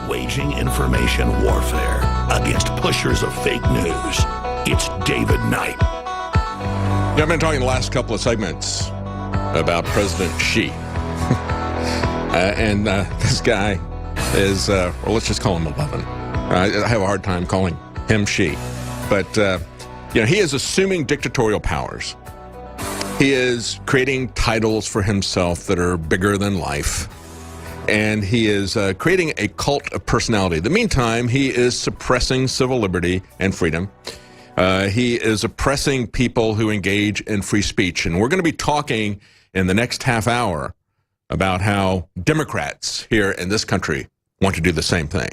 waging information warfare against pushers of fake news. It's David Knight. Yeah, I've been talking the last couple of segments about President Xi. And this guy is, well, let's just call him 11. I have a hard time calling him Xi. But, he is assuming dictatorial powers. He is creating titles for himself that are bigger than life. And he is creating a cult of personality. In the meantime, he is suppressing civil liberty and freedom. He is oppressing people who engage in free speech. And we're going to be talking in the next half hour about how Democrats here in this country want to do the same thing.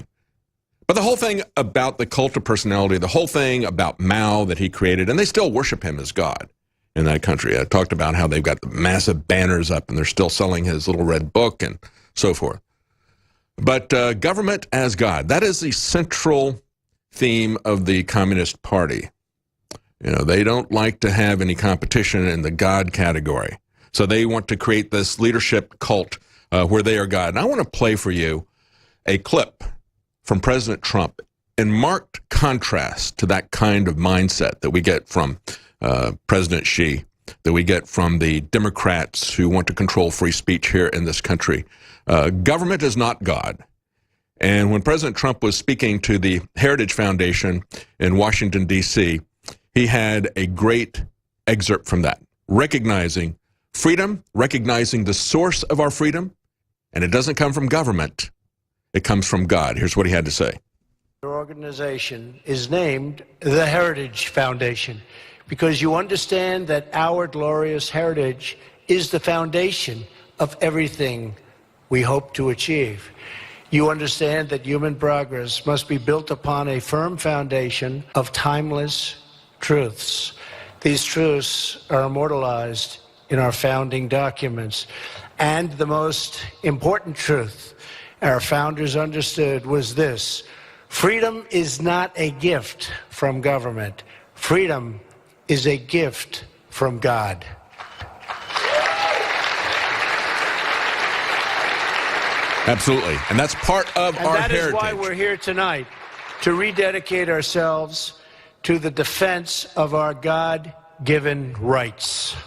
But the whole thing about the cult of personality, the whole thing about Mao that he created, and they still worship him as God in that country. I talked about how they've got the massive banners up and they're still selling his little red book and so forth. But government as God, that is the central theme of the Communist Party. They don't like to have any competition in the God category. So they want to create this leadership cult where they are God. And I want to play for you a clip from President Trump in marked contrast to that kind of mindset that we get from President Xi, that we get from the Democrats who want to control free speech here in this country. Government is not God. And when President Trump was speaking to the Heritage Foundation in Washington, D.C., he had a great excerpt from that, recognizing freedom, recognizing the source of our freedom, and it doesn't come from government. It comes from God. Here's what he had to say. Your organization is named the Heritage Foundation because you understand that our glorious heritage is the foundation of everything we hope to achieve. You understand that human progress must be built upon a firm foundation of timeless truths. These truths are immortalized in our founding documents. And the most important truth our founders understood was this: freedom is not a gift from government. Freedom is a gift from God. Absolutely. And that's part of our heritage. And that is why we're here tonight, to rededicate ourselves to the defense of our God-given rights.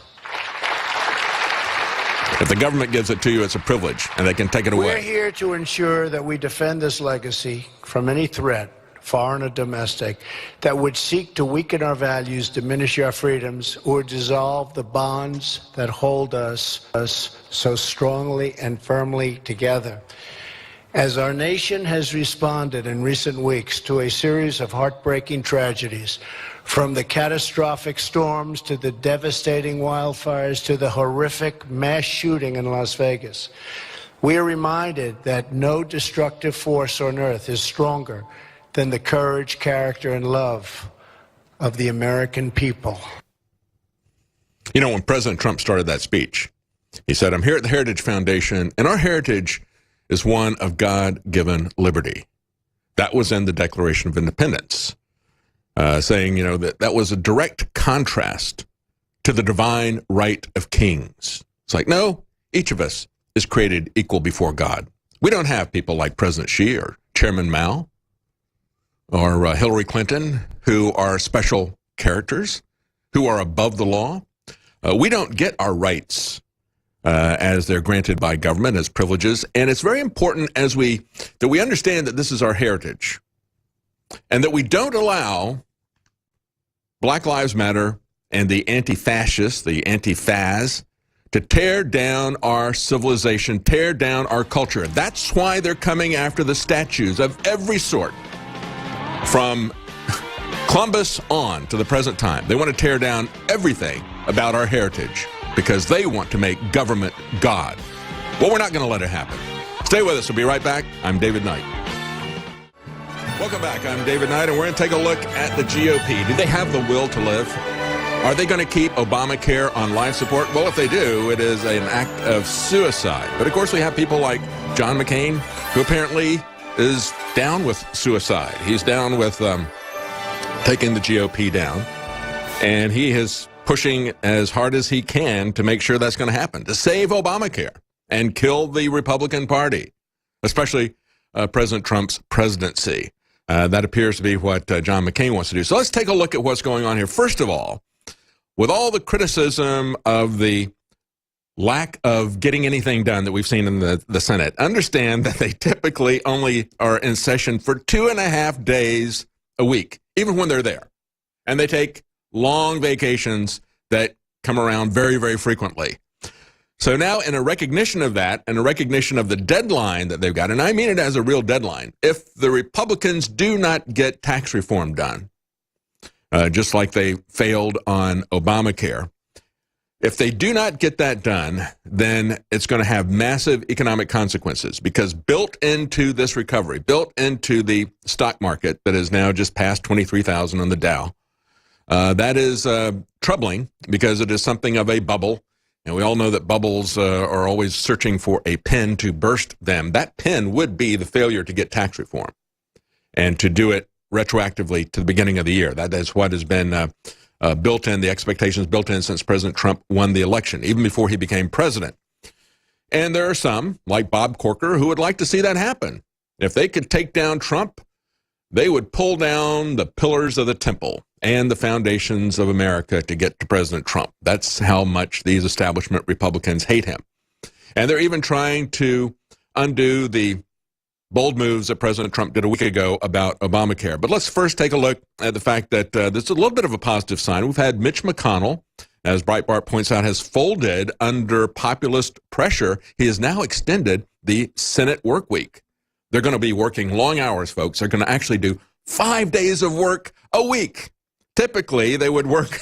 If the government gives it to you, it's a privilege, and they can take it away. We're here to ensure that we defend this legacy from any threat, foreign or domestic, that would seek to weaken our values, diminish our freedoms, or dissolve the bonds that hold us so strongly and firmly together. As our nation has responded in recent weeks to a series of heartbreaking tragedies, from the catastrophic storms to the devastating wildfires to the horrific mass shooting in Las Vegas, we are reminded that no destructive force on earth is stronger than the courage, character, and love of the American people. When President Trump started that speech, he said, "I'm here at the Heritage Foundation, and our heritage is one of God-given liberty." That was in the Declaration of Independence, saying, that was a direct contrast to the divine right of kings. It's like, no, each of us is created equal before God. We don't have people like President Xi or Chairman Mao or Hillary Clinton who are special characters, who are above the law. We don't get our rights as they're granted by government as privileges. And it's very important that we understand that this is our heritage and that we don't allow Black Lives Matter and the anti-fascists, the anti-faz, to tear down our civilization, tear down our culture. That's why they're coming after the statues of every sort, from Columbus on to the present time. They want to tear down everything about our heritage because they want to make government God. Well, we're not going to let it happen. Stay with us. We'll be right back. I'm David Knight. Welcome back. I'm David Knight, and we're going to take a look at the GOP. Do they have the will to live? Are they going to keep Obamacare on life support? Well, if they do, it is an act of suicide. But of course, we have people like John McCain, who apparently is down with suicide. He's down with taking the GOP down, and he is pushing as hard as he can to make sure that's going to happen, to save Obamacare and kill the Republican Party, especially President Trump's presidency. That appears to be what John McCain wants to do. So let's take a look at what's going on here. First of all, with all the criticism of the lack of getting anything done that we've seen in the Senate, understand that they typically only are in session for 2.5 days a week, even when they're there. And they take long vacations that come around very, very frequently. So now, in a recognition of that, and a recognition of the deadline that they've got, and I mean it as a real deadline, if the Republicans do not get tax reform done, just like they failed on Obamacare, if they do not get that done, then it's going to have massive economic consequences, because built into this recovery, built into the stock market that is now just past 23,000 on the Dow, that is troubling, because it is something of a bubble. And we all know that bubbles are always searching for a pin to burst them. That pin would be the failure to get tax reform and to do it retroactively to the beginning of the year. That is what has been built in, the expectations built in since President Trump won the election, even before he became president. And there are some, like Bob Corker, who would like to see that happen. If they could take down Trump, they would pull down the pillars of the temple and the foundations of America to get to President Trump. That's how much these establishment Republicans hate him. And they're even trying to undo the bold moves that President Trump did a week ago about Obamacare. But let's first take a look at the fact that there's a little bit of a positive sign. We've had Mitch McConnell, as Breitbart points out, has folded under populist pressure. He has now extended the Senate work week. They're going to be working long hours, folks. They're going to actually do 5 days of work a week. Typically, they would work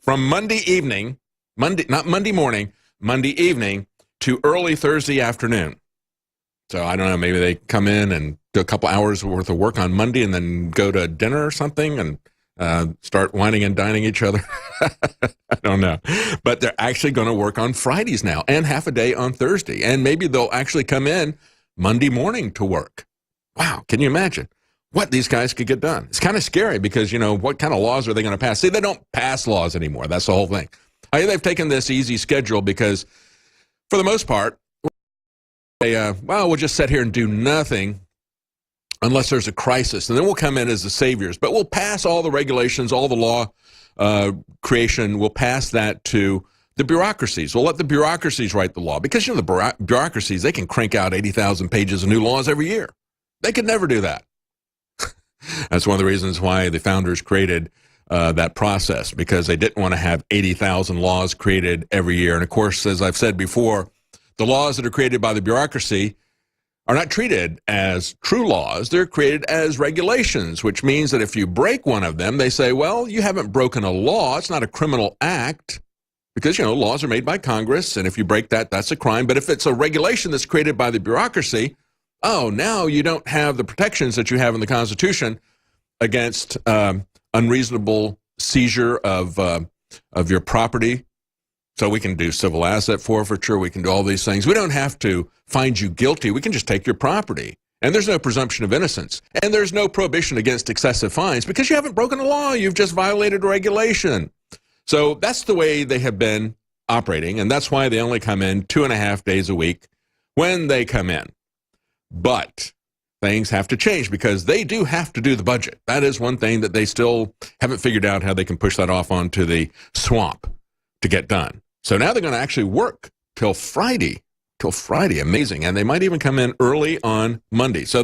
from Monday evening to early Thursday afternoon. So I don't know, maybe they come in and do a couple hours worth of work on Monday and then go to dinner or something and start whining and dining each other. I don't know. But they're actually going to work on Fridays now and half a day on Thursday. And maybe they'll actually come in Monday morning to work. Wow, can you imagine what these guys could get done? It's kind of scary because, what kind of laws are they going to pass? See, they don't pass laws anymore. That's the whole thing. They've taken this easy schedule because, for the most part, we'll just sit here and do nothing unless there's a crisis. And then we'll come in as the saviors. But we'll pass all the regulations, all the law creation. We'll pass that to the bureaucracies. We'll let the bureaucracies write the law. Because, the bureaucracies, they can crank out 80,000 pages of new laws every year. They could never do that. That's one of the reasons why the founders created that process, because they didn't want to have 80,000 laws created every year. And, of course, as I've said before, the laws that are created by the bureaucracy are not treated as true laws. They're created as regulations, which means that if you break one of them, they say, well, you haven't broken a law. It's not a criminal act because, laws are made by Congress. And if you break that, that's a crime. But if it's a regulation that's created by the bureaucracy, now you don't have the protections that you have in the Constitution against unreasonable seizure of your property. So we can do civil asset forfeiture. We can do all these things. We don't have to find you guilty. We can just take your property. And there's no presumption of innocence. And there's no prohibition against excessive fines because you haven't broken a law. You've just violated a regulation. So that's the way they have been operating. And that's why they only come in 2.5 days a week when they come in. But things have to change because they do have to do the budget. That is one thing that they still haven't figured out how they can push that off onto the swamp to get done. So now they're going to actually work till Friday. Amazing. And they might even come in early on Monday. So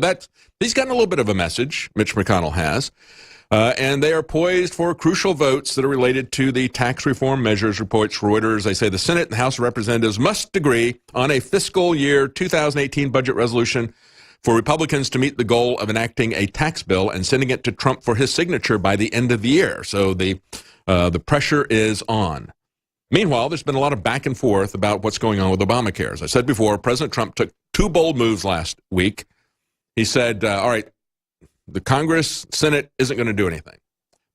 he's gotten a little bit of a message, Mitch McConnell has. And they are poised for crucial votes that are related to the tax reform measures, reports Reuters. They say the Senate and the House of Representatives must agree on a fiscal year 2018 budget resolution for Republicans to meet the goal of enacting a tax bill and sending it to Trump for his signature by the end of the year. So the pressure is on. Meanwhile, there's been a lot of back and forth about what's going on with Obamacare. As I said before, President Trump took 2 bold moves last week. He said, all right, the Congress, Senate isn't going to do anything.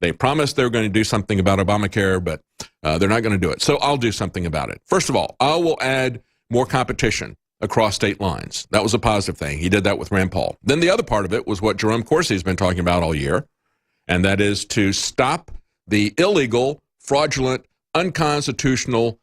They promised they were going to do something about Obamacare, but they're not going to do it. So I'll do something about it. First of all, I will add more competition across state lines. That was a positive thing. He did that with Rand Paul. Then the other part of it was what Jerome Corsi has been talking about all year, and that is to stop the illegal, fraudulent, unconstitutional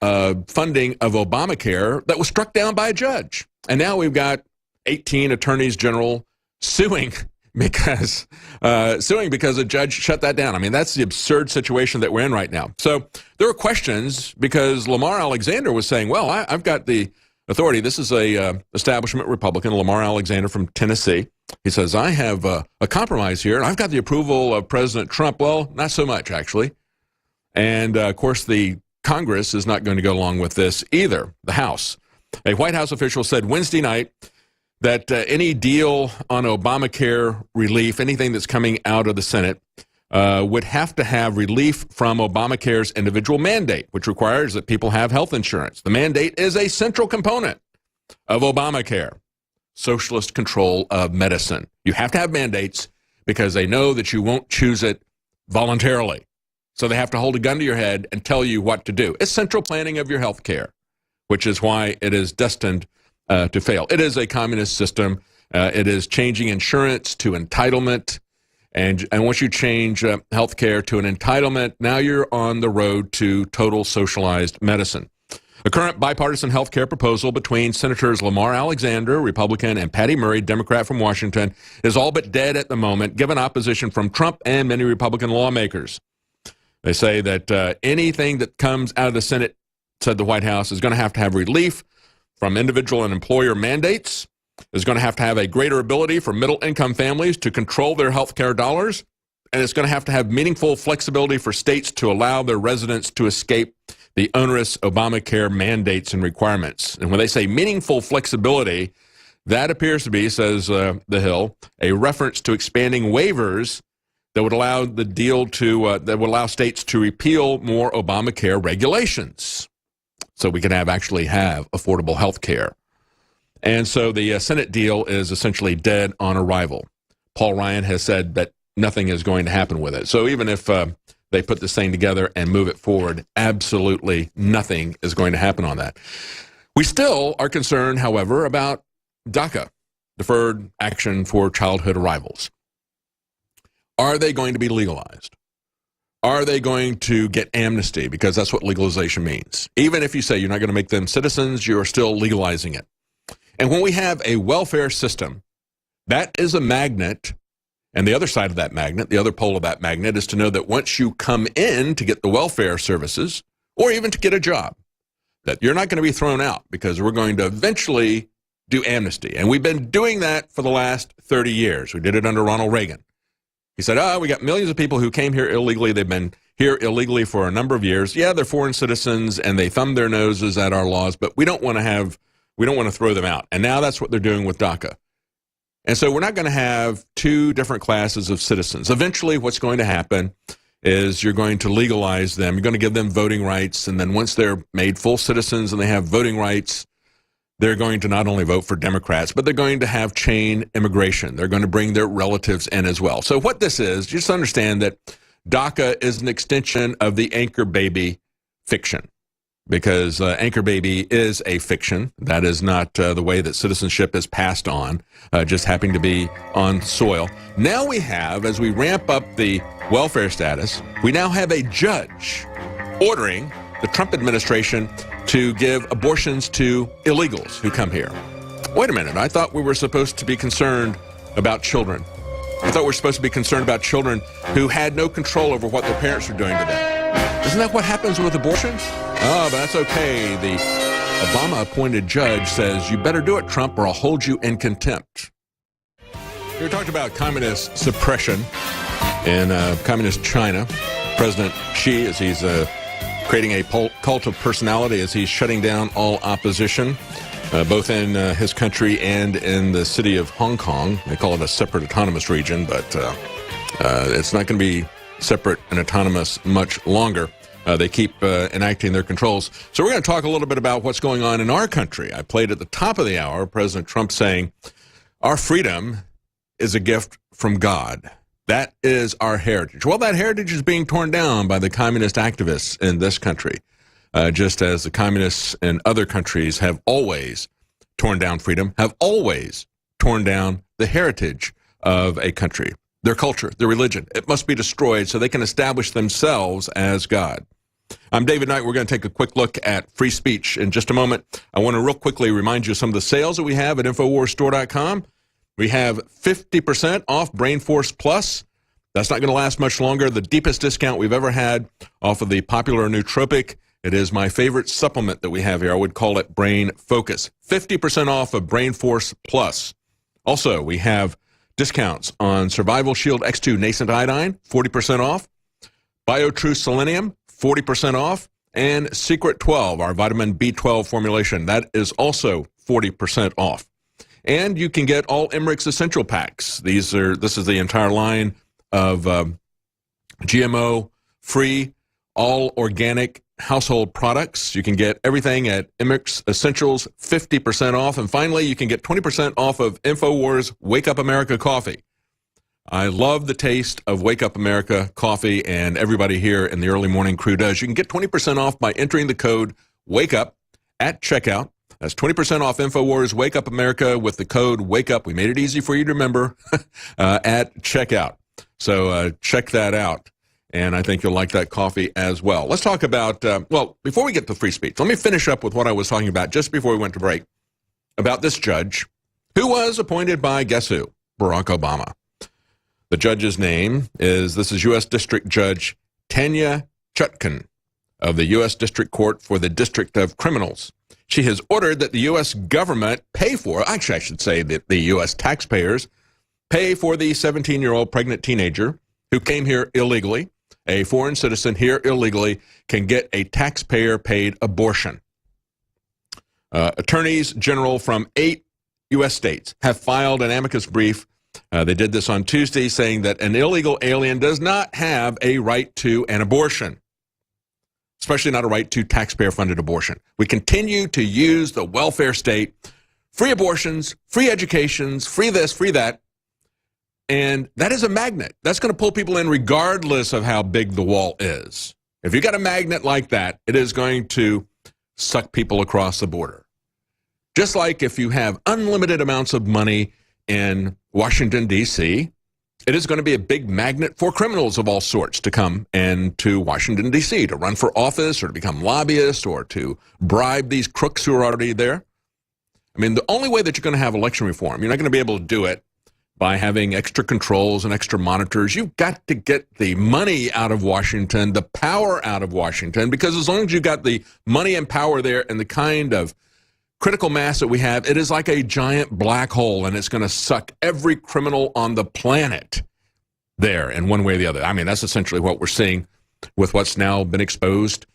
funding of Obamacare that was struck down by a judge. And now we've got 18 attorneys general suing because a judge shut that down. I mean, that's the absurd situation that we're in right now. So there were questions because Lamar Alexander was saying, well, I've got the authority. This is a establishment Republican, Lamar Alexander from Tennessee. He says, I have a compromise here, and I've got the approval of President Trump. Well, not so much, actually. And, of course, the Congress is not going to go along with this either, the House. A White House official said Wednesday night that any deal on Obamacare relief, anything that's coming out of the Senate, would have to have relief from Obamacare's individual mandate, which requires that people have health insurance. The mandate is a central component of Obamacare, socialist control of medicine. You have to have mandates because they know that you won't choose it voluntarily. So they have to hold a gun to your head and tell you what to do. It's central planning of your health care, which is why it is destined to fail. It is a communist system. It is changing insurance to entitlement. And once you change health care to an entitlement, now you're on the road to total socialized medicine. The current bipartisan health care proposal between Senators Lamar Alexander, Republican, and Patty Murray, Democrat from Washington, is all but dead at the moment, given opposition from Trump and many Republican lawmakers. They say that anything that comes out of the Senate, said the White House, is going to have relief from individual and employer mandates, is going to have a greater ability for middle-income families to control their health care dollars, and it's going to have meaningful flexibility for states to allow their residents to escape the onerous Obamacare mandates and requirements. And when they say meaningful flexibility, that appears to be, says The Hill, a reference to expanding waivers that would allow the deal to that would allow states to repeal more Obamacare regulations, so we can actually have affordable health care. And so the Senate deal is essentially dead on arrival. Paul Ryan has said that nothing is going to happen with it. So even if they put this thing together and move it forward, absolutely nothing is going to happen on that. We still are concerned, however, about DACA, Deferred Action for Childhood Arrivals. Are they going to be legalized? Are they going to get amnesty? Because that's what legalization means. Even if you say you're not going to make them citizens, you're still legalizing it. And when we have a welfare system, that is a magnet. And the other side of that magnet, the other pole of that magnet, is to know that once you come in to get the welfare services, or even to get a job, that you're not going to be thrown out, because we're going to eventually do amnesty. And we've been doing that for the last 30 years. We did it under Ronald Reagan. He said, we got millions of people who came here illegally. They've been here illegally for a number of years. Yeah, they're foreign citizens, and they thumb their noses at our laws, but we don't want to throw them out. And now that's what they're doing with DACA. And so we're not going to have two different classes of citizens. Eventually, what's going to happen is you're going to legalize them. You're going to give them voting rights. And then once they're made full citizens and they have voting rights, they're going to not only vote for Democrats, but they're going to have chain immigration. They're going to bring their relatives in as well. So what this is, just understand that DACA is an extension of the Anchor Baby fiction, because Anchor Baby is a fiction. That is not the way that citizenship is passed on, just happening to be on soil. Now we have, as we ramp up the welfare status, we now have a judge ordering the Trump administration to give abortions to illegals who come here. Wait a minute, I thought we were supposed to be concerned about children. I thought we were supposed to be concerned about children who had no control over what their parents were doing to them. Isn't that what happens with abortions? Oh, but that's okay. The Obama-appointed judge says, you better do it, Trump, or I'll hold you in contempt. We talked about communist suppression in communist China. President Xi, as he's creating a cult of personality, as he's shutting down all opposition, both in his country and in the city of Hong Kong. They call it a separate autonomous region, but it's not going to be separate and autonomous much longer. They keep enacting their controls. So we're going to talk a little bit about what's going on in our country. I played at the top of the hour President Trump saying, our freedom is a gift from God. That is our heritage. Well, that heritage is being torn down by the communist activists in this country, just as the communists in other countries have always torn down freedom, have always torn down the heritage of a country, their culture, their religion. It must be destroyed so they can establish themselves as God. I'm David Knight. We're going to take a quick look at free speech in just a moment. I want to real quickly remind you of some of the sales that we have at InfoWarsStore.com. We have 50% off BrainForce Plus. That's not going to last much longer. The deepest discount we've ever had off of the popular nootropic. It is my favorite supplement that we have here. I would call it Brain Focus. 50% off of BrainForce Plus. Also, we have discounts on Survival Shield X2 Nascent Iodine, 40% off. BioTrue Selenium, 40% off. And Secret 12, our vitamin B12 formulation, that is also 40% off. And you can get all Emmerich's Essential Packs. This is the entire line of GMO-free, all organic household products. You can get everything at Emmerich's Essentials, 50% off. And finally, you can get 20% off of InfoWars Wake Up America coffee. I love the taste of Wake Up America coffee, and everybody here in the early morning crew does. You can get 20% off by entering the code WAKEUP at checkout. That's 20% off InfoWars Wake Up America with the code WAKEUP. We made it easy for you to remember at checkout. So check that out, and I think you'll like that coffee as well. Let's talk about, well, before we get to free speech, let me finish up with what I was talking about just before we went to break, about this judge who was appointed by, guess who? Barack Obama. The judge's name is U.S. District Judge Tanya Chutkan of the U.S. District Court for the District of Criminals. She has ordered that the U.S. government pay for, actually I should say that the U.S. taxpayers pay for the 17-year-old pregnant teenager who came here illegally. A foreign citizen here illegally can get a taxpayer-paid abortion. Attorneys general from 8 U.S. states have filed an amicus brief. They did this on Tuesday, saying that an illegal alien does not have a right to an abortion, especially not a right to taxpayer-funded abortion. We continue to use the welfare state, free abortions, free educations, free this, free that, and that is a magnet. That's going to pull people in regardless of how big the wall is. If you got a magnet like that, it is going to suck people across the border. Just like if you have unlimited amounts of money in Washington, D.C., it is going to be a big magnet for criminals of all sorts to come into Washington, D.C., to run for office or to become lobbyists or to bribe these crooks who are already there. I mean, the only way that you're going to have election reform, you're not going to be able to do it by having extra controls and extra monitors. You've got to get the money out of Washington, the power out of Washington, because as long as you've got the money and power there and the kind of critical mass that we have, it is like a giant black hole, and it's going to suck every criminal on the planet there in one way or the other. I mean, that's essentially what we're seeing with what's now been exposed.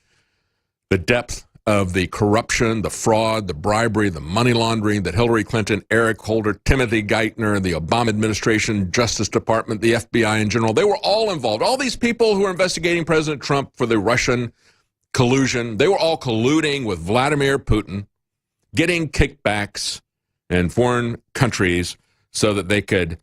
The depth of the corruption, the fraud, the bribery, the money laundering that Hillary Clinton, Eric Holder, Timothy Geithner, the Obama administration, Justice Department, the FBI in general, they were all involved. All these people who are investigating President Trump for the Russian collusion, they were all colluding with Vladimir Putin, getting kickbacks in foreign countries so that they could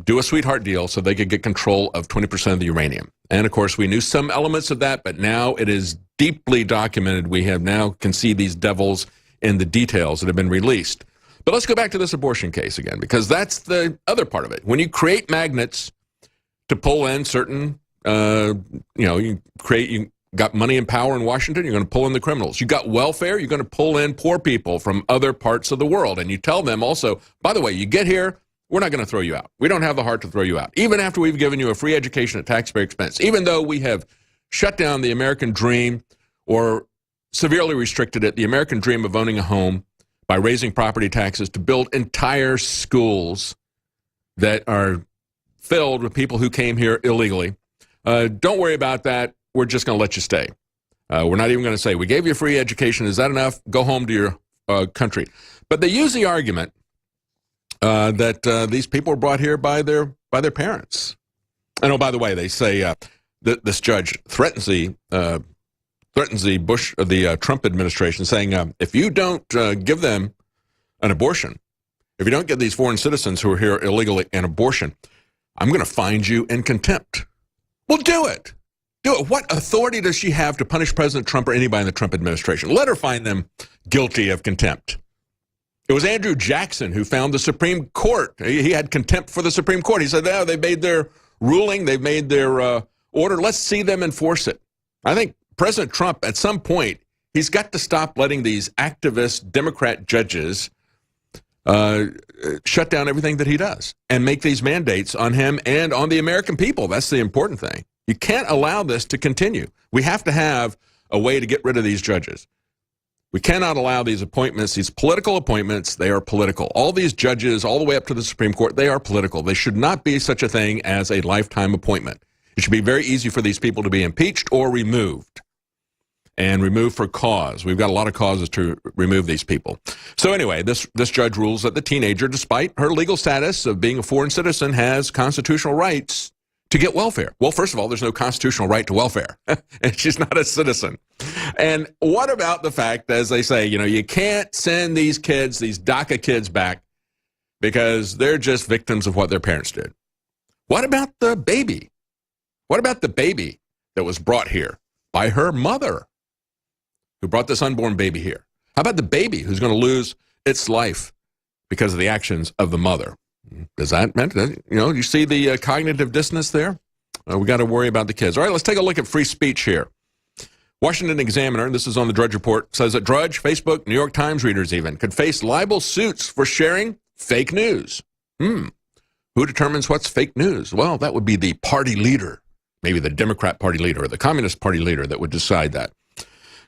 do a sweetheart deal so they could get control of 20% of the uranium. And, of course, we knew some elements of that, but now it is deeply documented. We have now can see these devils in the details that have bbeen released. But let's go back to this abortion case again, because that's the other part of it. When you create magnets to pull in certain, you got money and power in Washington, you're going to pull in the criminals. You got welfare, you're going to pull in poor people from other parts of the world. And you tell them also, by the way, you get here, we're not going to throw you out. We don't have the heart to throw you out. Even after we've given you a free education at taxpayer expense, even though we have shut down the American dream or severely restricted it, the American dream of owning a home by raising property taxes to build entire schools that are filled with people who came here illegally. Don't worry about that. We're just going to let you stay. We're not even going to say, we gave you free education. Is that enough? Go home to your country. But they use the argument that these people were brought here by their parents. And oh, by the way, they say that this judge threatens the Trump administration, saying if you don't give them an abortion, if you don't give these foreign citizens who are here illegally an abortion, I'm going to find you in contempt. Well, do it. Do it. What authority does she have to punish President Trump or anybody in the Trump administration? Let her find them guilty of contempt. It was Andrew Jackson who found the Supreme Court. He had contempt for the Supreme Court. He said, "Oh, they made their ruling. They've made their order. Let's see them enforce it." I think President Trump, at some point, he's got to stop letting these activist Democrat judges shut down everything that he does and make these mandates on him and on the American people. That's the important thing. You can't allow this to continue. We have to have a way to get rid of these judges. We cannot allow these appointments, these political appointments. They are political. All these judges, all the way up to the Supreme Court, they are political. They should not be such a thing as a lifetime appointment. It should be very easy for these people to be impeached or removed. And removed for cause. We've got a lot of causes to remove these people. So anyway, this judge rules that the teenager, despite her legal status of being a foreign citizen, has constitutional rights to get welfare. Well, first of all, there's no constitutional right to welfare. And she's not a citizen. And what about the fact, as they say, you can't send these kids, these DACA kids, back because they're just victims of what their parents did? What about the baby? What about the baby that was brought here by her mother, who brought this unborn baby here? How about the baby who's going to lose its life because of the actions of the mother? Does that mean, you see the cognitive dissonance there? We got to worry about the kids. All right, let's take a look at free speech here. Washington Examiner, and this is on the Drudge Report, says that Drudge, Facebook, New York Times readers even, could face libel suits for sharing fake news. Who determines what's fake news? Well, that would be the party leader, maybe the Democrat Party leader or the Communist Party leader that would decide that.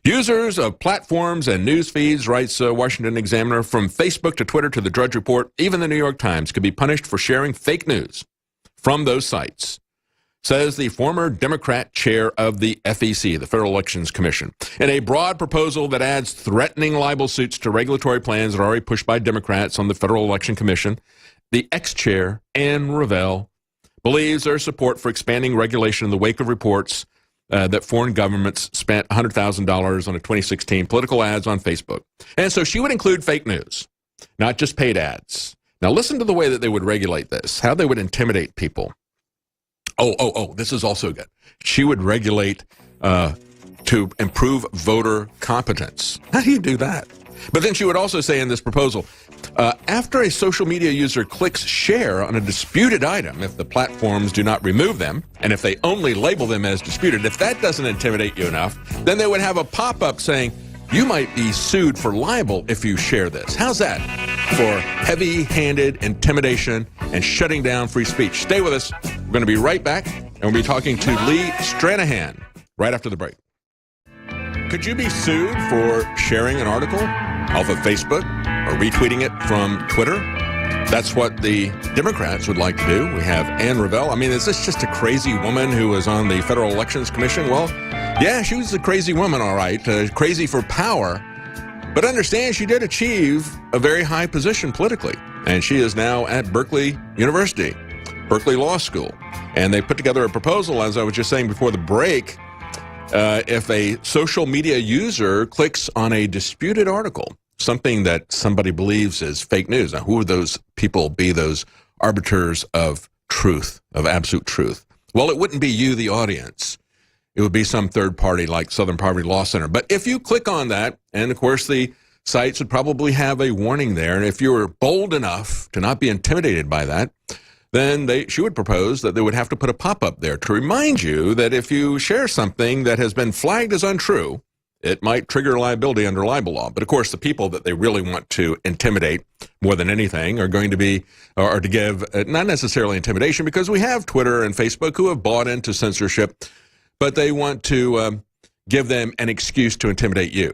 Users of platforms and news feeds, writes Washington Examiner, from Facebook to Twitter to the Drudge Report, even the New York Times, could be punished for sharing fake news from those sites, says the former Democrat chair of the FEC, the Federal Elections Commission, in a broad proposal that adds threatening libel suits to regulatory plans that are already pushed by Democrats on the Federal Election Commission. The ex-chair, Ann Revelle, believes there's support for expanding regulation in the wake of reports that foreign governments spent $100,000 on a 2016 political ads on Facebook. And so she would include fake news, not just paid ads. Now listen to the way that they would regulate this, how they would intimidate people. This is also good. She would regulate to improve voter competence. How do you do that? But then she would also say in this proposal, after a social media user clicks share on a disputed item, if the platforms do not remove them, and if they only label them as disputed, if that doesn't intimidate you enough, then they would have a pop-up saying, you might be sued for libel if you share this. How's that for heavy-handed intimidation and shutting down free speech? Stay with us. We're going to be right back, and we'll be talking to Lee Stranahan right after the break. Could you be sued for sharing an article off of Facebook or retweeting it from Twitter? That's what the Democrats would like to do. We have Ann Revelle. I mean, is this just a crazy woman who was on the Federal Elections Commission? Well, yeah, she was a crazy woman, all right, crazy for power. But understand, she did achieve a very high position politically. And she is now at Berkeley University, Berkeley Law School. And they put together a proposal, as I was just saying before the break, if a social media user clicks on a disputed article, something that somebody believes is fake news. Now, who would those people be, those arbiters of truth, of absolute truth? Well, it wouldn't be you, the audience. It would be some third party like Southern Poverty Law Center. But if you click on that, and of course the sites would probably have a warning there, and if you were bold enough to not be intimidated by that, then she would propose that they would have to put a pop-up there to remind you that if you share something that has been flagged as untrue, it might trigger liability under libel law. But of course, the people that they really want to intimidate more than anything are going to be, or to give, not necessarily intimidation, because we have Twitter and Facebook who have bought into censorship, but they want to give them an excuse to intimidate you.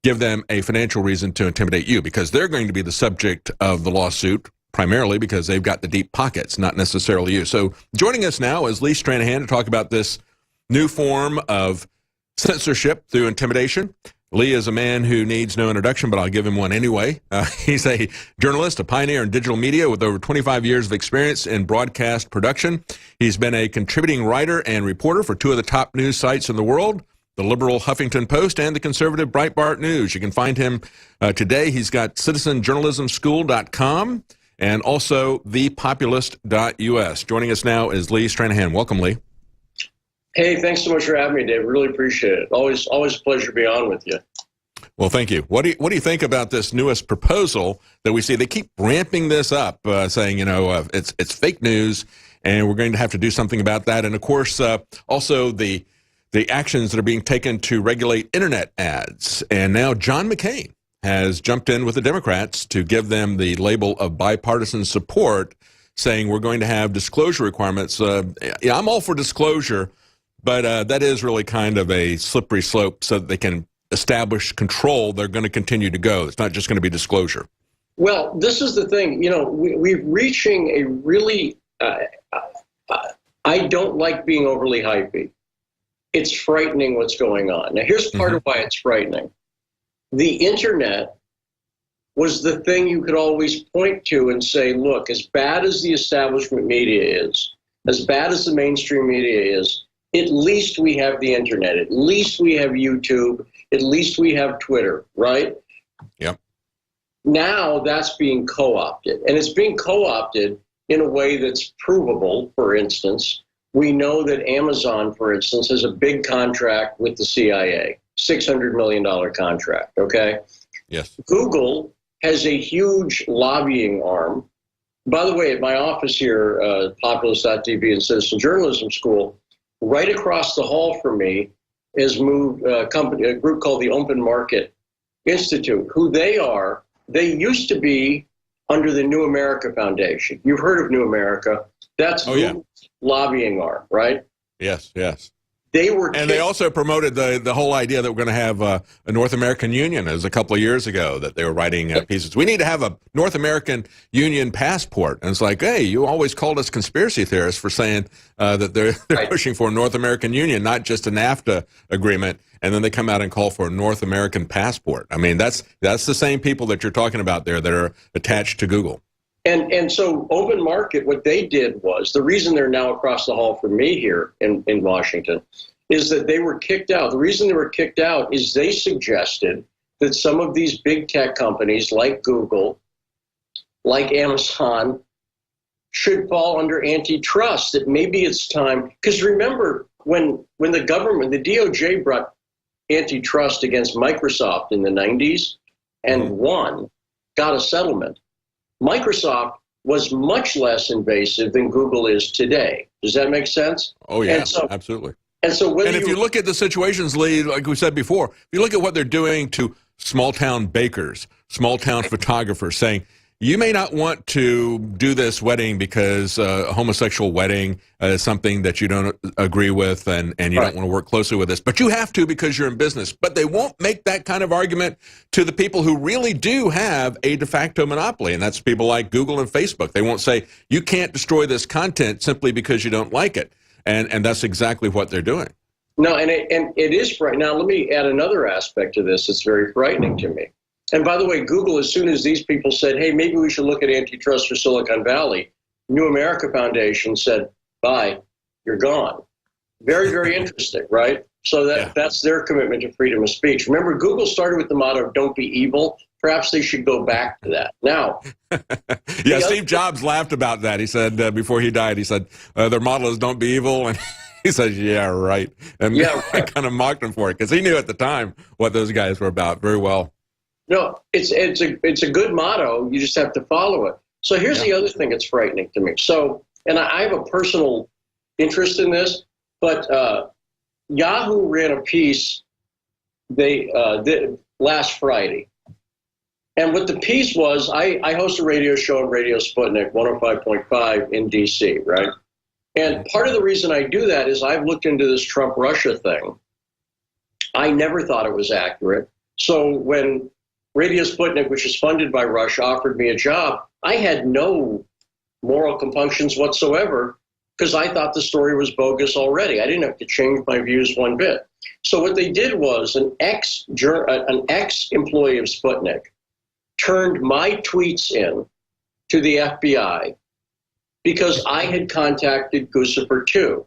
Give them a financial reason to intimidate you, because they're going to be the subject of the lawsuit, primarily because they've got the deep pockets, not necessarily you. So joining us now is Lee Stranahan to talk about this new form of censorship through intimidation. Lee is a man who needs no introduction, but I'll give him one anyway. He's a journalist, a pioneer in digital media with over 25 years of experience in broadcast production. He's been a contributing writer and reporter for two of the top news sites in the world, the liberal Huffington Post and the conservative Breitbart News. You can find him today. He's got citizenjournalismschool.com and also thepopulist.us. Joining us now is Lee Stranahan. Welcome, Lee. Hey, thanks so much for having me, Dave. Really appreciate it. Always a pleasure to be on with you. Well, thank you. What do you think about this newest proposal that we see? They keep ramping this up, saying, it's fake news, and we're going to have to do something about that. And of course, also the the actions that are being taken to regulate internet ads. And now John McCain has jumped in with the Democrats to give them the label of bipartisan support, saying we're going to have disclosure requirements. I'm all for disclosure, but that is really kind of a slippery slope so that they can establish control. They're going to continue to go. It's not just going to be disclosure. Well, this is the thing. We're reaching a really, I don't like being overly hypey. It's frightening what's going on. Now, here's part of why it's frightening. The internet was the thing you could always point to and say, look, as bad as the establishment media is, as bad as the mainstream media is, at least we have the internet. At least we have YouTube. At least we have Twitter, right? Yep. Now that's being co-opted. And it's being co-opted in a way that's provable. For instance, we know that Amazon, for instance, has a big contract with the CIA, $600 million contract, okay? Yes. Google has a huge lobbying arm. By the way, at my office here, Populous.tv and Citizen Journalism School, right across the hall from me has moved a group called the Open Market Institute. Who they are, they used to be under the New America Foundation. You've heard of New America. That's Google's lobbying arm, right? Yes, yes. They also promoted the whole idea that we're going to have a North American Union. It was a couple of years ago that they were writing pieces. We need to have a North American Union passport. And it's like, hey, you always called us conspiracy theorists for saying that they're pushing for a North American Union, not just a NAFTA agreement. And then they come out and call for a North American passport. I mean, that's the same people that you're talking about there that are attached to Google. And so Open Market, what they did was, the reason they're now across the hall from me here in Washington is that they were kicked out. The reason they were kicked out is they suggested that some of these big tech companies like Google, like Amazon, should fall under antitrust, that maybe it's time. Because remember, when the government, the DOJ brought antitrust against Microsoft in the 90s and won, got a settlement. Microsoft was much less invasive than Google is today. Does that make sense? Oh, yeah, absolutely. And so if you look at the situations, Lee, like we said before, if you look at what they're doing to small-town bakers, small-town photographers, saying, you may not want to do this wedding because a homosexual wedding is something that you don't agree with and you don't want to work closely with this, but you have to because you're in business. But they won't make that kind of argument to the people who really do have a de facto monopoly, and that's people like Google and Facebook. They won't say, you can't destroy this content simply because you don't like it. And that's exactly what they're doing. No, and it is frightening. Now, let me add another aspect to this that's very frightening to me. And by the way, Google, as soon as these people said, hey, maybe we should look at antitrust for Silicon Valley, New America Foundation said, bye, you're gone. Very, very interesting, right? So that's their commitment to freedom of speech. Remember, Google started with the motto, don't be evil. Perhaps they should go back to that. Now, Steve Jobs laughed about that. He said, before he died, he said, their motto is don't be evil. And he says, yeah, right. And I kind of mocked him for it because he knew at the time what those guys were about very well. No, it's a good motto. You just have to follow it. So here's the other thing that's frightening to me. So, and I have a personal interest in this, but Yahoo ran a piece last Friday. And what the piece was, I host a radio show on Radio Sputnik, 105.5 in D.C., right? And part of the reason I do that is I've looked into this Trump-Russia thing. I never thought it was accurate. So when Radio Sputnik, which is funded by Russia, offered me a job, I had no moral compunctions whatsoever because I thought the story was bogus already. I didn't have to change my views one bit. So what they did was an ex-employee of Sputnik turned my tweets in to the FBI because I had contacted Guccifer 2.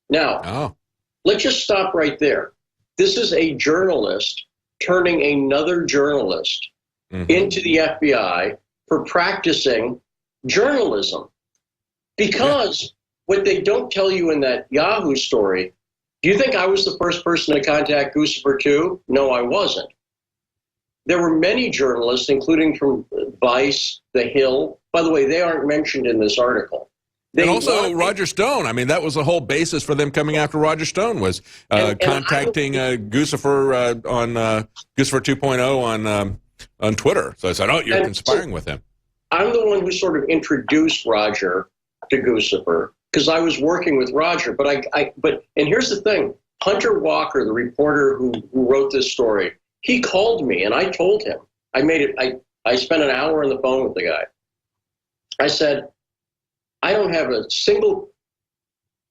Now, let's just stop right there. This is a journalist turning another journalist into the FBI for practicing journalism. Because what they don't tell you in that Yahoo story, do you think I was the first person to contact Guccifer 2? No, I wasn't. There were many journalists, including from Vice, The Hill. By the way, they aren't mentioned in this article. And also Roger Stone. I mean, that was the whole basis for them coming after Roger Stone was contacting Guccifer on Guccifer 2.0 on Twitter. So I said, "Oh, you're conspiring with him." I'm the one who sort of introduced Roger to Guccifer because I was working with Roger. But and here's the thing: Hunter Walker, the reporter who wrote this story, he called me and I told him. I spent an hour on the phone with the guy. I said, I don't have a single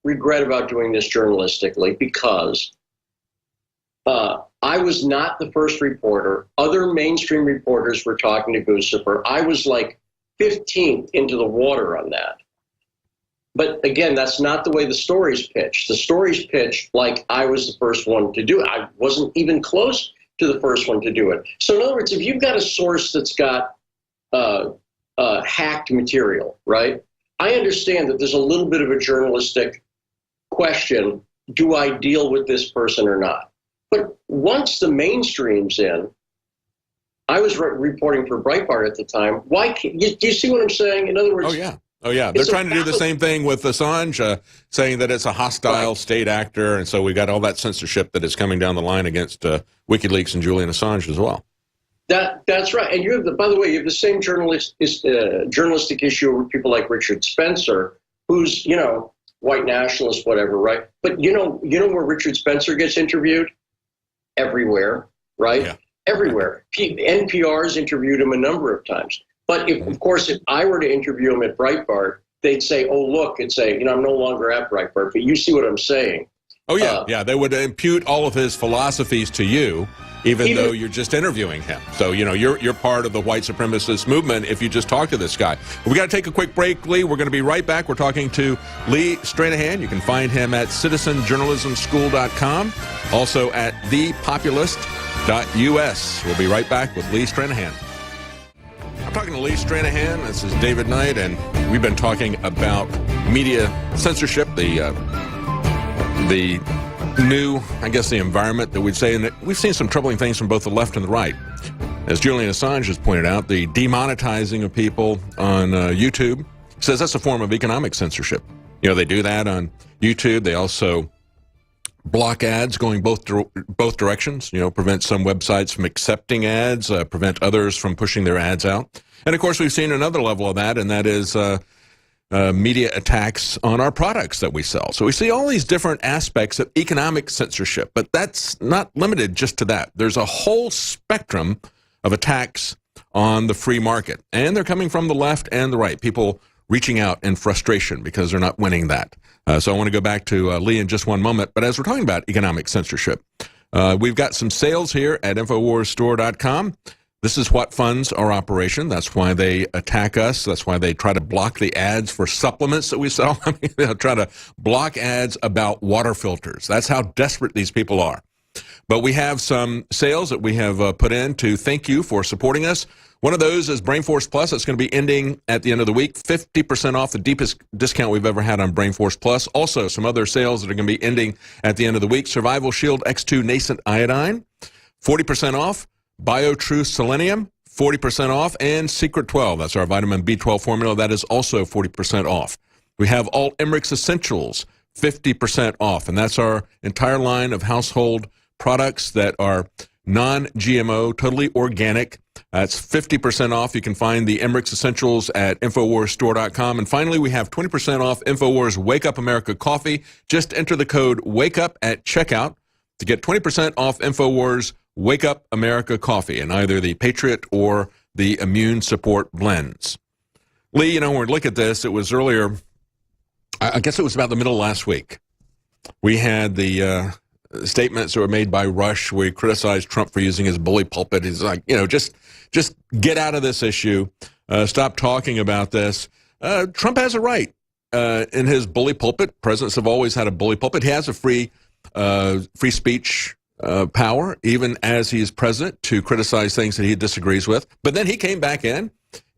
regret about doing this journalistically because I was not the first reporter. Other mainstream reporters were talking to Guccifer. I was like 15th into the water on that. But again, that's not the way the story's pitched. The story's pitched like I was the first one to do it. I wasn't even close to the first one to do it. So in other words, if you've got a source that's got hacked material, right? I understand that there's a little bit of a journalistic question. Do I deal with this person or not? But once the mainstream's in, I was reporting for Breitbart at the time. Why can't do you see what I'm saying? In other words, oh yeah, they're trying to do the same thing with Assange, saying that it's a hostile state actor, and so we got all that censorship that is coming down the line against WikiLeaks and Julian Assange as well. That's right, and you have by the way, you have the same journalistic issue with people like Richard Spencer, who's white nationalist, whatever, right? But you know where Richard Spencer gets interviewed? Everywhere, right? Yeah. Everywhere. NPR's interviewed him a number of times. But of course, if I were to interview him at Breitbart, they'd say, "Oh, look, it's I'm no longer at Breitbart." But you see what I'm saying? Oh yeah, they would impute all of his philosophies to you, even though you're just interviewing him. So you're part of the white supremacist movement if you just talk to this guy. We got to take a quick break, Lee. We're going to be right back. We're talking to Lee Stranahan. You can find him at citizenjournalismschool.com, also at thepopulist.us. We'll be right back with Lee Stranahan. I'm talking to Lee Stranahan. This is David Knight, and we've been talking about media censorship, the new, I guess, the environment that we'd say, and we've seen some troubling things from both the left and the right. As Julian Assange has pointed out, the demonetizing of people on YouTube says that's a form of economic censorship. They do that on YouTube. They also block ads going both directions, prevent some websites from accepting ads, prevent others from pushing their ads out. And of course, we've seen another level of that, and that is media attacks on our products that we sell. So we see all these different aspects of economic censorship, but that's not limited just to that. There's a whole spectrum of attacks on the free market, and they're coming from the left and the right, people reaching out in frustration because they're not winning that. So I want to go back to Lee in just one moment, but as we're talking about economic censorship, we've got some sales here at InfoWarsStore.com. This is what funds our operation. That's why they attack us. That's why they try to block the ads for supplements that we sell. I mean, they'll try to block ads about water filters. That's how desperate these people are. But we have some sales that we have put in to thank you for supporting us. One of those is BrainForce Plus. That's going to be ending at the end of the week. 50% off, the deepest discount we've ever had on BrainForce Plus. Also, some other sales that are going to be ending at the end of the week. Survival Shield X2 Nascent Iodine, 40% off. BioTruth Selenium, 40% off. And Secret 12, that's our vitamin B12 formula. That is also 40% off. We have Alt Emmerich's Essentials, 50% off. And that's our entire line of household products that are non-GMO, totally organic. That's 50% off. You can find the Emmerich's Essentials at InfoWarsStore.com. And finally, we have 20% off InfoWars Wake Up America Coffee. Just enter the code WAKEUP at checkout to get 20% off InfoWars Wake Up America Coffee in either the Patriot or the Immune Support blends. Lee, when we look at this, it was earlier, I guess it was about the middle of last week. We had the statements that were made by Rush where he criticized Trump for using his bully pulpit. He's like, just get out of this issue. Stop talking about this. Trump has a right in his bully pulpit. Presidents have always had a bully pulpit. He has a free speech power, even as he is president, to criticize things that he disagrees with. But then he came back in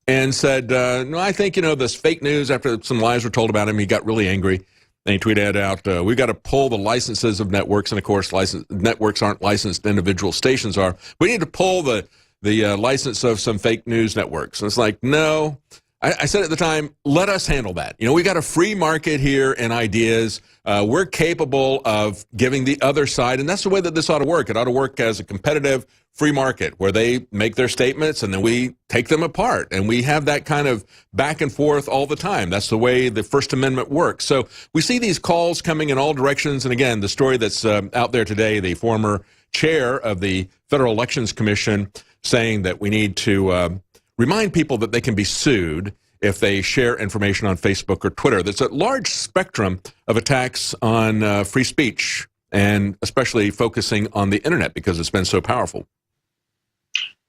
and said, no, I think, this fake news, after some lies were told about him, he got really angry. And he tweeted out, we've got to pull the licenses of networks. And of course, networks aren't licensed, individual stations are. We need to pull the license of some fake news networks. And it's like, no, I said at the time, let us handle that. We got a free market here in ideas. We're capable of giving the other side, and that's the way that this ought to work. It ought to work as a competitive free market where they make their statements and then we take them apart. And we have that kind of back and forth all the time. That's the way the First Amendment works. So we see these calls coming in all directions. And again, the story that's out there today, the former chair of the Federal Elections Commission saying that we need to remind people that they can be sued if they share information on Facebook or Twitter. There's a large spectrum of attacks on free speech, and especially focusing on the internet because it's been so powerful.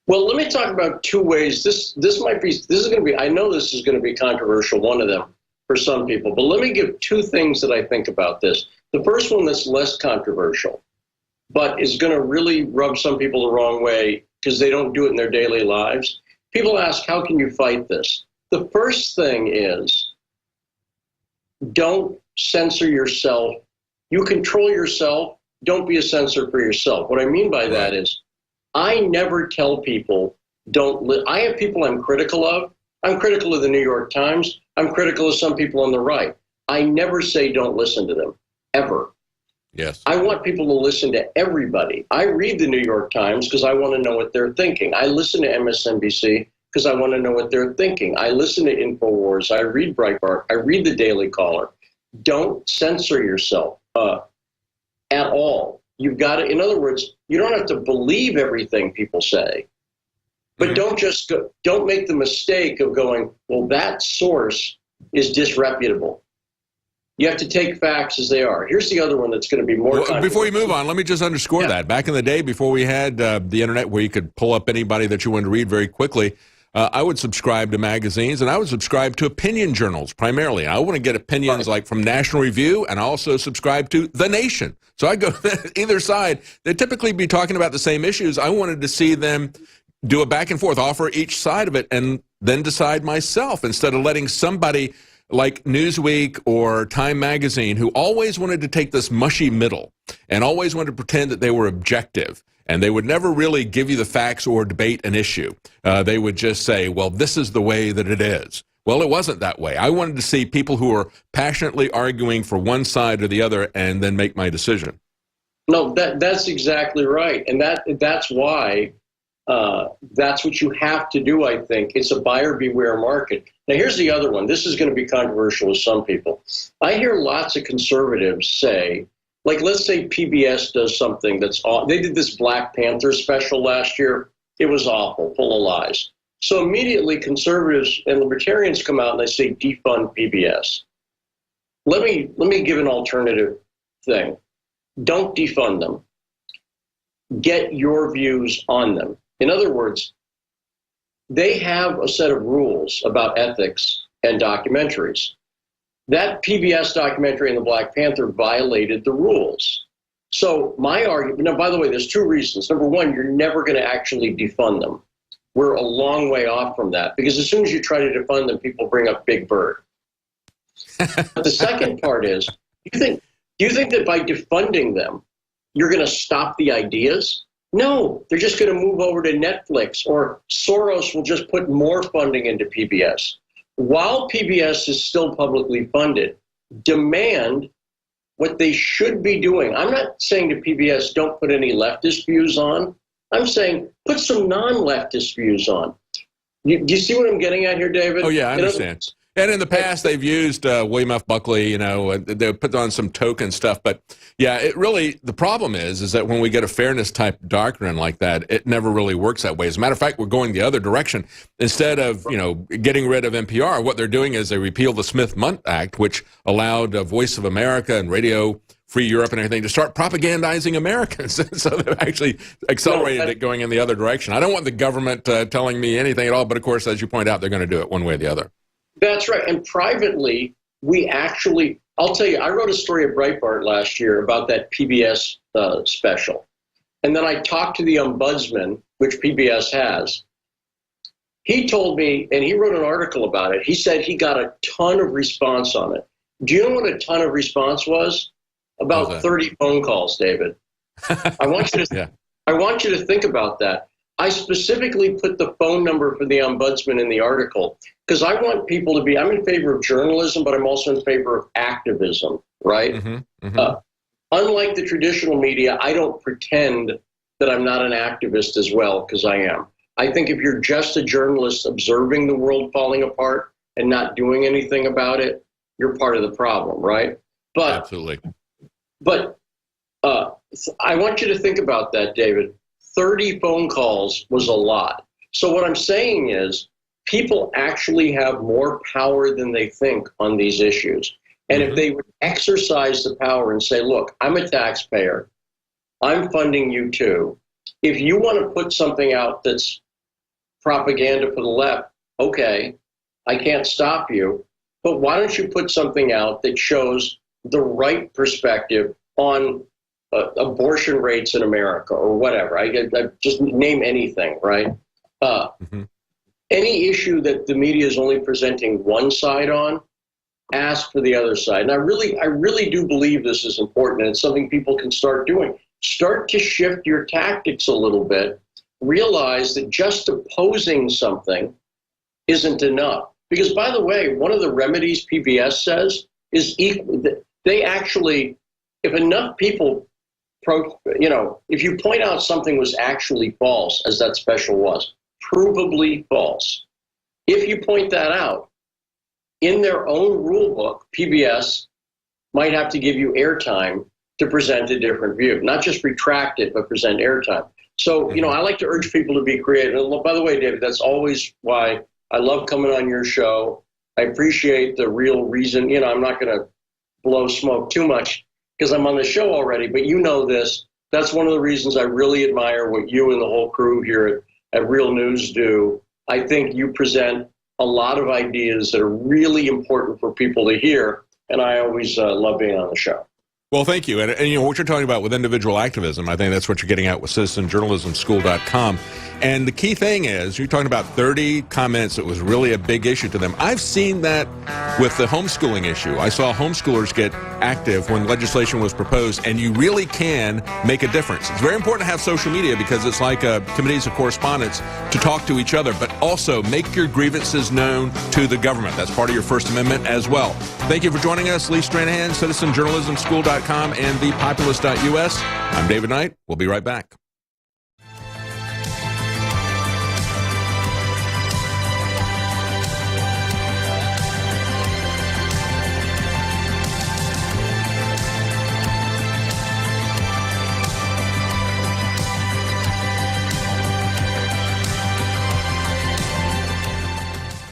Well, let me talk about two ways. This is going to be, I know this is going to be controversial, one of them for some people, but let me give two things that I think about this. The first one that's less controversial, but is going to really rub some people the wrong way because they don't do it in their daily lives. People ask, how can you fight this? The first thing is, don't censor yourself. You control yourself. Don't be a censor for yourself. What I mean by that is, I never tell people, I have people I'm critical of. I'm critical of the New York Times. I'm critical of some people on the right. I never say don't listen to them, ever. Yes. I want people to listen to everybody. I read the New York Times because I want to know what they're thinking. I listen to MSNBC because I want to know what they're thinking. I listen to Infowars. I read Breitbart. I read the Daily Caller. Don't censor yourself at all. You've got to, in other words, you don't have to believe everything people say, but don't make the mistake of going, well, that source is disreputable. You have to take facts as they are. Here's the other one that's going to be more. Well, before you move on, let me just underscore that. Back in the day, before we had the internet where you could pull up anybody that you wanted to read very quickly, I would subscribe to magazines, and I would subscribe to opinion journals primarily. I want to get opinions like from National Review, and I also subscribe to The Nation. So I go either side. They'd typically be talking about the same issues. I wanted to see them do a back and forth, offer each side of it, and then decide myself instead of letting somebody like Newsweek or Time Magazine, who always wanted to take this mushy middle and always wanted to pretend that they were objective. And they would never really give you the facts or debate an issue. They would just say, well, this is the way that it is. Well, it wasn't that way. I wanted to see people who were passionately arguing for one side or the other and then make my decision. No, that's exactly right. And that's why that's what you have to do, I think. It's a buyer beware market. Now, here's the other one. This is going to be controversial with some people. I hear lots of conservatives say, like, let's say PBS does something that's awful. They did this Black Panther special last year. It was awful, full of lies. So immediately conservatives and libertarians come out and they say defund PBS. Let me give an alternative thing. Don't defund them. Get your views on them. In other words, they have a set of rules about ethics and documentaries. That PBS documentary on the Black Panther violated the rules. So my argument, now, by the way, there's two reasons. Number one, you're never going to actually defund them. We're a long way off from that, because as soon as you try to defund them, people bring up Big Bird. But the second part is, do you think that by defunding them, you're going to stop the ideas? No, they're just going to move over to Netflix, or Soros will just put more funding into PBS. While PBS is still publicly funded, demand what they should be doing. I'm not saying to PBS, don't put any leftist views on. I'm saying put some non-leftist views on. Do you see what I'm getting at here, David? Oh, yeah, I understand. And in the past, they've used William F. Buckley, they put on some token stuff. But, yeah, it really, the problem is that when we get a fairness type doctrine like that, it never really works that way. As a matter of fact, we're going the other direction. Instead of, getting rid of NPR, what they're doing is they repeal the Smith-Mundt Act, which allowed Voice of America and Radio Free Europe and everything to start propagandizing Americans. So they've actually accelerated it going in the other direction. I don't want the government telling me anything at all, but, of course, as you point out, they're going to do it one way or the other. That's right. And privately, I'll tell you, I wrote a story at Breitbart last year about that PBS special. And then I talked to the ombudsman, which PBS has. He told me, and he wrote an article about it. He said he got a ton of response on it. Do you know what a ton of response was? About 30 phone calls, David. I want you to think about that. I specifically put the phone number for the ombudsman in the article because I want people to be, I'm in favor of journalism, but I'm also in favor of activism, right? Unlike the traditional media, I don't pretend that I'm not an activist as well, because I am. I think if you're just a journalist observing the world falling apart and not doing anything about it, you're part of the problem, right? But absolutely. But I want you to think about that, David. 30 phone calls was a lot. So what I'm saying is people actually have more power than they think on these issues. And if they would exercise the power and say, look, I'm a taxpayer, I'm funding you too. If you want to put something out that's propaganda for the left, okay, I can't stop you. But why don't you put something out that shows the right perspective on abortion rates in America or whatever? I just name anything, right? Any issue that the media is only presenting one side on, ask for the other side. And I really do believe this is important, and it's something people can start doing. Start to shift your tactics a little bit. Realize that just opposing something isn't enough. Because, by the way, one of the remedies PBS says is they actually, if enough people, if you point out something was actually false, as that special was, provably false, if you point that out, in their own rule book, PBS might have to give you airtime to present a different view, not just retract it, but present airtime. So, I like to urge people to be creative. And by the way, David, that's always why I love coming on your show. I appreciate the real reason. I'm not going to blow smoke too much because I'm on the show already, but you know this. That's one of the reasons I really admire what you and the whole crew here at Real News do. I think you present a lot of ideas that are really important for people to hear, and I always love being on the show. Well, thank you. And what you're talking about with individual activism, I think that's what you're getting at with citizenjournalismschool.com. And the key thing is, you're talking about 30 comments that was really a big issue to them. I've seen that with the homeschooling issue. I saw homeschoolers get active when legislation was proposed, and you really can make a difference. It's very important to have social media because it's like committees of correspondence to talk to each other, but also make your grievances known to the government. That's part of your First Amendment as well. Thank you for joining us. Lee Stranahan, citizenjournalismschool.com and thepopulist.us. I'm David Knight. We'll be right back.